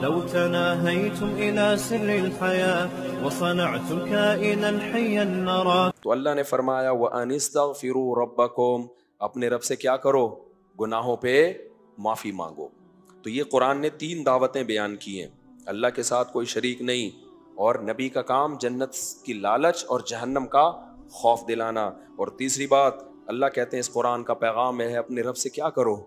لو تناهيتم إلى سر الحياة وصنعتم كائنا حيا نرى. تو اللہ نے فرمایا وَأَنِ اسْتَغْفِرُوا رَبَّكُمْ، اپنے رب سے کیا کرو؟ گناہوں پہ معافی مانگو. تو یہ قرآن نے 3 دعوتیں بیان کی ہیں. اللہ کے ساتھ کوئی شریک نہیں، اور نبی کا کام جنت کی لالچ اور جہنم کا خوف دلانا. اور تیسری بات اللہ کہتے ہیں اس قرآن کا پیغام ہے اپنے رب سے کیا کرو؟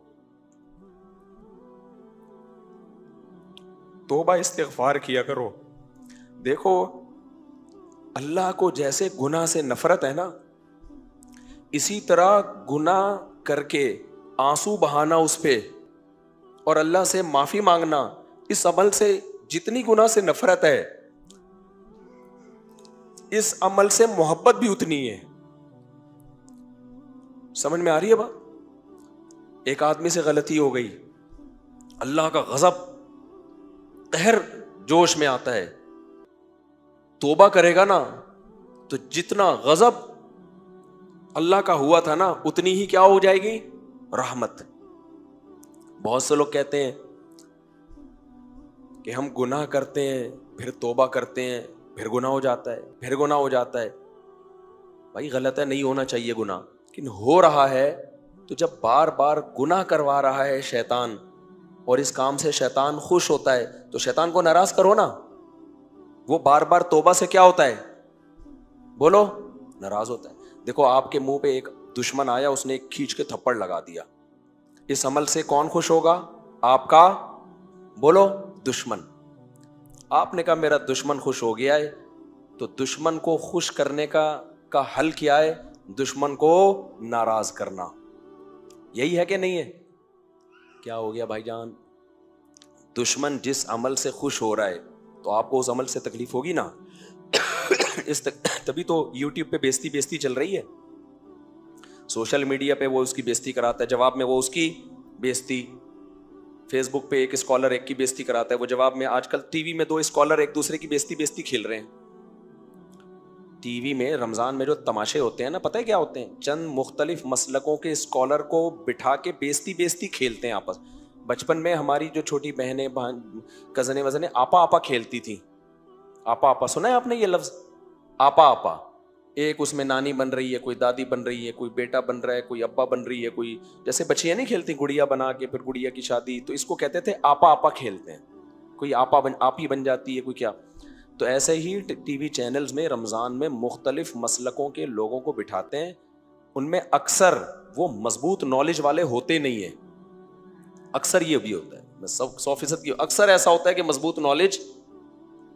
توبہ استغفار کیا کرو. دیکھو اللہ کو جیسے گناہ سے نفرت ہے نا، اسی طرح گناہ کر کے آنسو بہانا اس پہ اور اللہ سے معافی مانگنا، اس عمل سے جتنی گناہ سے نفرت ہے اس عمل سے محبت بھی اتنی ہے. سمجھ میں آ رہی ہے بات؟ ایک آدمی سے غلطی ہو گئی، اللہ کا غضب قہر جوش میں آتا ہے، توبہ کرے گا نا تو جتنا غضب اللہ کا ہوا تھا نا اتنی ہی کیا ہو جائے گی؟ رحمت. بہت سے لوگ کہتے ہیں کہ ہم گناہ کرتے ہیں پھر توبہ کرتے ہیں پھر گناہ ہو جاتا ہے، پھر گناہ ہو جاتا ہے. بھائی غلط ہے، نہیں ہونا چاہیے گناہ، لیکن ہو رہا ہے تو جب بار بار گناہ کروا رہا ہے شیطان اور اس کام سے شیطان خوش ہوتا ہے تو شیطان کو ناراض کرو نا. وہ بار بار توبہ سے کیا ہوتا ہے؟ بولو، ناراض ہوتا ہے. دیکھو آپ کے منہ پہ ایک دشمن آیا، اس نے ایک کھینچ کے تھپڑ لگا دیا، اس عمل سے کون خوش ہوگا؟ آپ کا بولو دشمن. آپ نے کہا میرا دشمن خوش ہو گیا ہے، تو دشمن کو خوش کرنے کا حل کیا ہے؟ دشمن کو ناراض کرنا. یہی ہے کہ نہیں ہے؟ کیا ہو گیا بھائی جان؟ دشمن جس عمل سے خوش ہو رہا ہے تو آپ کو اس عمل سے تکلیف ہوگی نا. تبھی تو یوٹیوب پہ بیزتی چل رہی ہے، سوشل میڈیا پہ وہ اس کی بیزتی کراتا ہے، جواب میں وہ اس کی بیزتی. فیس بک پہ ایک اسکالر ایک کی بیزتی کراتا ہے، وہ جواب میں. آج کل ٹی وی میں 2 اسکالر ایک دوسرے کی بیزتی کھیل رہے ہیں. ٹی وی میں رمضان میں جو تماشے ہوتے ہیں نا، پتہ ہے کیا ہوتے ہیں؟ چند مختلف مسلکوں کے اسکالر کو بٹھا کے بیزتی کھیلتے ہیں آپس. بچپن میں ہماری جو چھوٹی بہنیں کزنیں وزنیں آپا کھیلتی تھیں. آپا سنا ہے آپ نے یہ لفظ؟ آپا. ایک اس میں نانی بن رہی ہے، کوئی دادی بن رہی ہے، کوئی بیٹا بن رہا ہے، کوئی ابا بن رہی ہے، کوئی جیسے بچیاں نہیں کھیلتی گڑیا بنا کے پھر گڑیا کی شادی، تو اس کو کہتے تھے آپا کھیلتے ہیں. کوئی آپی بن جاتی ہے، کوئی کیا. تو ایسے ہی ٹی وی چینلز میں رمضان میں مختلف مسلکوں کے لوگوں کو بٹھاتے ہیں. ان میں اکثر وہ مضبوط نالج والے ہوتے نہیں ہیں. اکثر یہ بھی ہوتا ہے، 100% کی اکثر ایسا ہوتا ہے کہ مضبوط نالج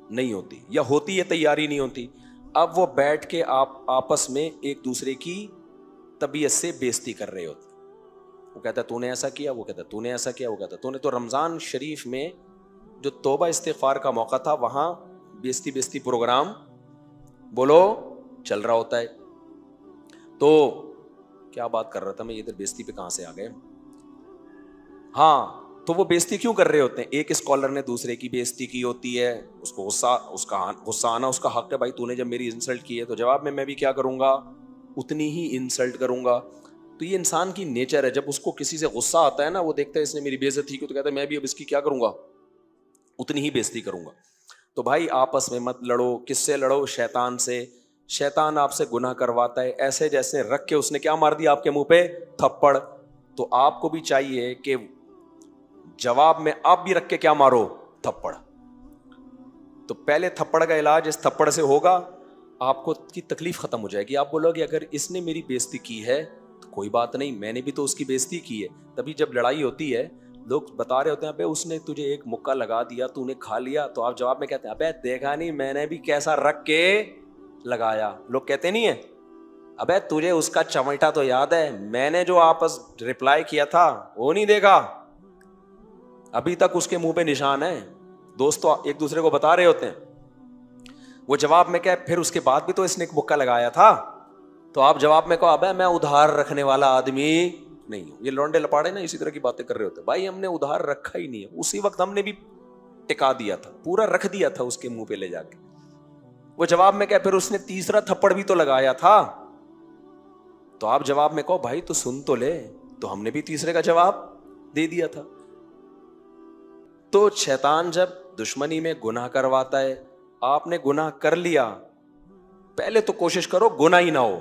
نہیں ہوتی، یا ہوتی ہے تیاری نہیں ہوتی. اب وہ بیٹھ کے آپس میں ایک دوسرے کی طبیعت سے بیزتی کر رہے ہوتے. وہ کہتا ہے تو نے ایسا کیا، وہ کہتا ہے تو نے ایسا کیا، وہ کہتا ہے تو نے. تو رمضان شریف میں جو توبہ استغفار کا موقع تھا وہاں بیزتی پروگرام بولو چل رہا ہوتا ہے. تو کیا بات کر رہا تھا میں، ادھر بیزتی پہ کہاں سے آ گئے؟ ہاں، تو وہ بیزتی کیوں کر رہے ہوتے ہیں؟ ایک اسکالر نے دوسرے کی بیزتی کی ہوتی ہے، اس کو غصہ آنا اس کا حق ہے. بھائی تو نے جب میری انسلٹ کی ہے تو جواب میں بھی کیا کروں گا؟ اتنی ہی انسلٹ کروں گا. تو یہ انسان کی نیچر ہے. جب اس کو کسی سے غصہ آتا ہے نا، وہ دیکھتا ہے اس نے میری بےعزتی کی تو کہتا ہے میں بھی اب اس کی کیا کروں گا؟ اتنی ہی بیزتی کروں گا. تو بھائی آپس میں مت لڑو. کس سے لڑو؟ شیطان سے. شیطان آپ سے گناہ کرواتا ہے ایسے جیسے رکھ کے اس نے کیا مار دیا آپ کے منہ پہ؟ تھپڑ. تو آپ کو بھی چاہیے کہ جواب میں آپ بھی رکھ کے کیا مارو؟ تھپڑ. تو پہلے تھپڑ کا علاج اس تھپڑ سے ہوگا، آپ کو کی تکلیف ختم ہو جائے گی. آپ بولو گے اگر اس نے میری بےزتی کی ہے تو کوئی بات نہیں، میں نے بھی تو اس کی بےزتی کی ہے. تبھی جب لڑائی ہوتی ہے لوگ بتا رہے ہوتے ہیں ابے اس نے تجھے ایک مکہ لگا دیا تو نے کھا لیا، تو آپ جواب میں کہتے ہیں ابے دیکھا نہیں میں نے بھی کیسا رکھ کے لگایا. لوگ کہتے نہیں ہیں ابے تجھے اس کا چمٹا تو یاد ہے، میں نے جو آپس رپلائی کیا تھا وہ نہیں دیکھا؟ ابھی تک اس کے منہ پہ نشان ہے. دوستو ایک دوسرے کو بتا رہے ہوتے ہیں. وہ جواب میں کہ پھر اس کے بعد بھی تو اس نے ایک مکہ لگایا تھا. تو آپ جواب میں کہو ابے میں ادھار رکھنے والا آدمی نہیں ہوں. یہ لونڈے لپاڑے نا اسی طرح کی باتیں کر رہے ہوتے ہیں. بھائی ہم نے ادھار رکھا ہی نہیں ہے، اسی وقت ہم نے بھی ٹکا دیا تھا، پورا رکھ دیا تھا اس کے منہ پہ لے جا کے. وہ جواب میں کہ پھر اس نے تیسرا تھپڑ بھی تو لگایا تھا. تو آپ جواب میں کہو بھائی تو سن تو لے، تو ہم نے بھی تیسرے کا جواب دے دیا تھا. تو شیطان جب دشمنی میں گناہ کرواتا ہے. آپ نے گناہ کر لیا, پہلے تو کوشش کرو گناہ ہی نہ ہو.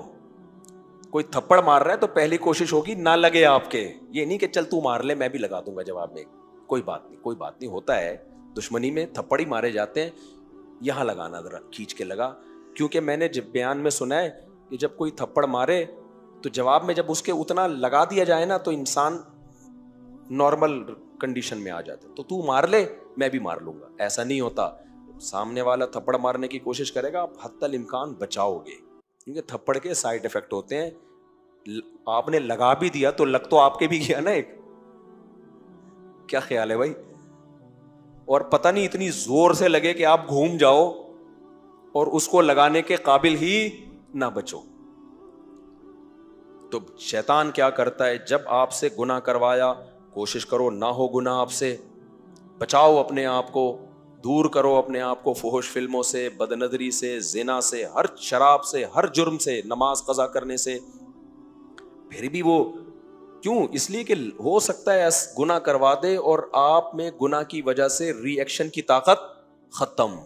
کوئی تھپڑ مار رہا ہے تو پہلی کوشش ہوگی نہ لگے آپ کے. یہ نہیں کہ چل تو مار لے میں بھی لگا دوں گا جواب میں. کوئی بات نہیں, کوئی بات نہیں, ہوتا ہے دشمنی میں تھپڑ ہی مارے جاتے ہیں. یہاں لگانا ذرا کھینچ کے لگا, کیونکہ میں نے جب بیان میں سنا ہے کہ جب کوئی تھپڑ مارے تو جواب میں جب اس کے اتنا لگا دیا جائے نا تو انسان نارمل کنڈیشن میں آ جاتا ہے. تو مار لے میں بھی مار لوں گا, ایسا نہیں ہوتا. سامنے والا تھپڑ مارنے کی کوشش کرے گا, آپ حتی الامکان بچاؤ گے, کیونکہ تھپڑ کے سائڈ افیکٹ ہوتے ہیں. آپ نے لگا بھی دیا تو لگ تو آپ کے بھی گیا نا ایک. کیا خیال ہے بھائی؟ اور پتہ نہیں اتنی زور سے لگے کہ آپ گھوم جاؤ اور اس کو لگانے کے قابل ہی نہ بچو. تو شیطان کیا کرتا ہے, جب آپ سے گناہ کروایا کوشش کرو نہ ہو گناہ آپ سے, بچاؤ اپنے آپ کو, دور کرو اپنے آپ کو فحش فلموں سے, بد نظری سے, زنا سے, ہر شراب سے, ہر جرم سے, نماز قضا کرنے سے. پھر بھی وہ کیوں؟ اس لیے کہ ہو سکتا ہے گناہ کروا دے اور آپ میں گناہ کی وجہ سے ری ایکشن کی طاقت ختم,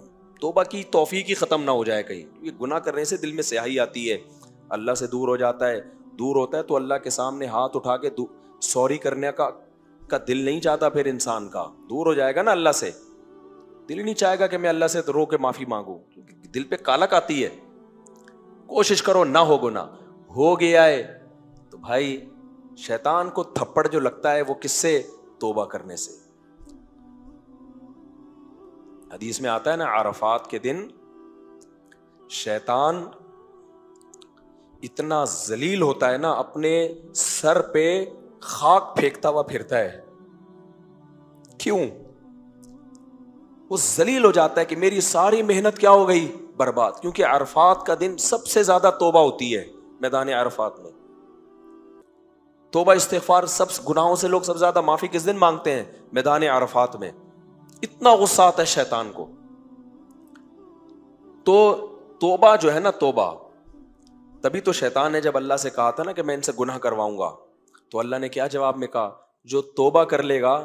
توبہ کی توفیق ہی ختم نہ ہو جائے کہیں. یہ گناہ کرنے سے دل میں سیاہی آتی ہے, اللہ سے دور ہو جاتا ہے. دور ہوتا ہے تو اللہ کے سامنے ہاتھ اٹھا کے سوری کرنے کا دل نہیں چاہتا. پھر انسان کا دور ہو جائے گا نا اللہ سے, دل ہی نہیں چاہے گا کہ میں اللہ سے رو کے معافی مانگوں, دل پہ کالک آتی ہے. کوشش کرو نہ ہو گناہ. ہو گیا ہے تو بھائی شیطان کو تھپڑ جو لگتا ہے وہ کس سے؟ توبہ کرنے سے. حدیث میں آتا ہے نا, عرفات کے دن شیطان اتنا ذلیل ہوتا ہے نا, اپنے سر پہ خاک پھینکتا ہوا پھرتا ہے. کیوں؟ وہ ذلیل ہو جاتا ہے کہ میری ساری محنت کیا ہو گئی؟ برباد. کیونکہ عرفات کا دن سب سے زیادہ توبہ ہوتی ہے میدان عرفات میں. توبہ استغفار سب گناہوں سے لوگ سب سے زیادہ معافی کس دن مانگتے ہیں؟ میدان عرفات میں. اتنا غصہ آتا ہے شیطان کو. تو توبہ جو ہے نا, توبہ, تبھی تو شیطان نے جب اللہ سے کہا تھا نا کہ میں ان سے گناہ کرواؤں گا, تو اللہ نے کیا جواب میں کہا؟ جو توبہ کر لے گا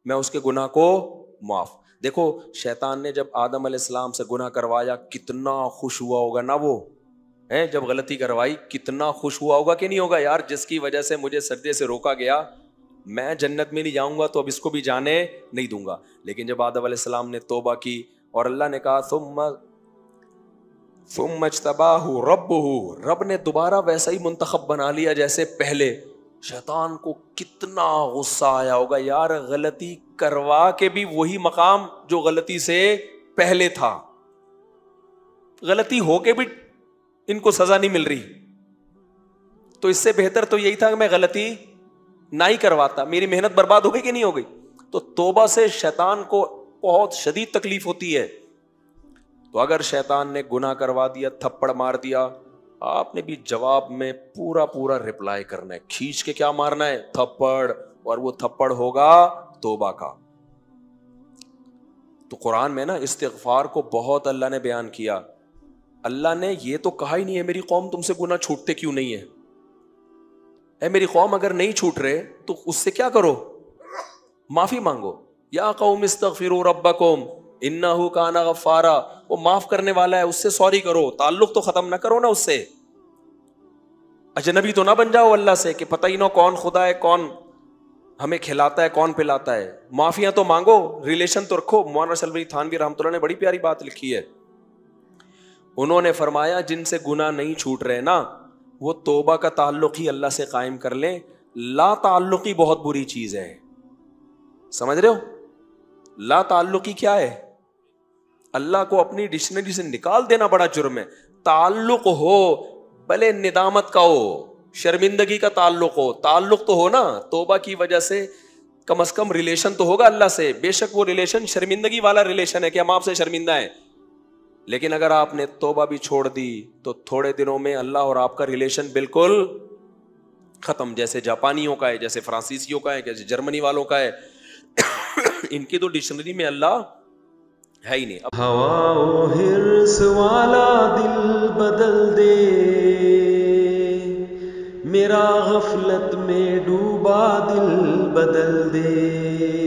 میں اس کے گناہ کو معاف. دیکھو شیطان نے جب آدم علیہ السلام سے گناہ کروایا کتنا خوش ہوا ہوگا نا وہ, جب غلطی کروائی کتنا خوش ہوا ہوگا کہ نہیں ہوگا؟ یار جس کی وجہ سے مجھے سجدے سے روکا گیا, میں جنت میں نہیں جاؤں گا تو اب اس کو بھی جانے نہیں دوں گا. لیکن جب آدم علیہ السلام نے توبہ کی اور اللہ نے کہا ثم اجتباہ ربہ, رب نے دوبارہ ویسا ہی منتخب بنا لیا جیسے پہلے. شیطان کو کتنا غصہ آیا ہوگا, یار غلطی کروا کے بھی وہی مقام جو غلطی سے پہلے تھا, غلطی ہو کے بھی ان کو سزا نہیں مل رہی, تو اس سے بہتر تو یہی تھا کہ میں غلطی نہ ہی کرواتا, میری محنت برباد ہو گئی کہ نہیں ہو گئی. تو توبہ سے شیطان کو بہت شدید تکلیف ہوتی ہے. تو اگر شیطان نے گناہ کروا دیا, تھپڑ مار دیا, آپ نے بھی جواب میں پورا پورا رپلائی کرنا ہے, کھینچ کے کیا مارنا ہے؟ تھپڑ. اور وہ تھپڑ ہوگا توبہ کا. تو قرآن میں نا استغفار کو بہت اللہ نے بیان کیا. اللہ نے یہ تو کہا ہی نہیں ہے میری قوم تم سے گناہ چھوٹتے کیوں نہیں ہے. اے میری قوم اگر نہیں چھوٹ رہے تو اس سے کیا کرو؟ معافی مانگو. یا قوم استغفروا ربکم انہ کان غفارا, وہ معاف کرنے والا ہے, اس سے سوری کرو. تعلق تو ختم نہ کرو نا اس سے, اجنبی تو نہ بن جاؤ اللہ سے کہ پتہ ہی نہ کون خدا ہے, کون ہمیں کھلاتا ہے, کون پلاتا ہے. معافیاں تو مانگو, ریلیشن تو رکھو. مولانا شلوی تھانوی رحمۃ اللہ نے بڑی پیاری بات لکھی ہے. انہوں نے فرمایا جن سے گناہ نہیں چھوٹ رہے نا, وہ توبہ کا تعلق ہی اللہ سے قائم کر لیں. لا تعلقی بہت بری چیز ہے, سمجھ رہے ہو؟ لا تعلقی کیا ہے؟ اللہ کو اپنی ڈکشنری سے نکال دینا بڑا جرم ہے. تعلق ہو, بھلے ندامت کا ہو, شرمندگی کا تعلق ہو, تعلق تو ہو نا. توبہ کی وجہ سے کم از کم ریلیشن تو ہوگا اللہ سے. بے شک وہ ریلیشن شرمندگی والا ریلیشن ہے کہ ہم آپ سے شرمندہ ہیں, لیکن اگر آپ نے توبہ بھی چھوڑ دی تو تھوڑے دنوں میں اللہ اور آپ کا ریلیشن بالکل ختم. جیسے جاپانیوں کا ہے, جیسے فرانسیسیوں کا ہے, جیسے جرمنی والوں کا ہے. ان کی تو ڈکشنری میں اللہ ہے ہی نہیں. ہوا و حرص والا دل بدل دے, میرا غفلت میں ڈوبا دل بدل دے.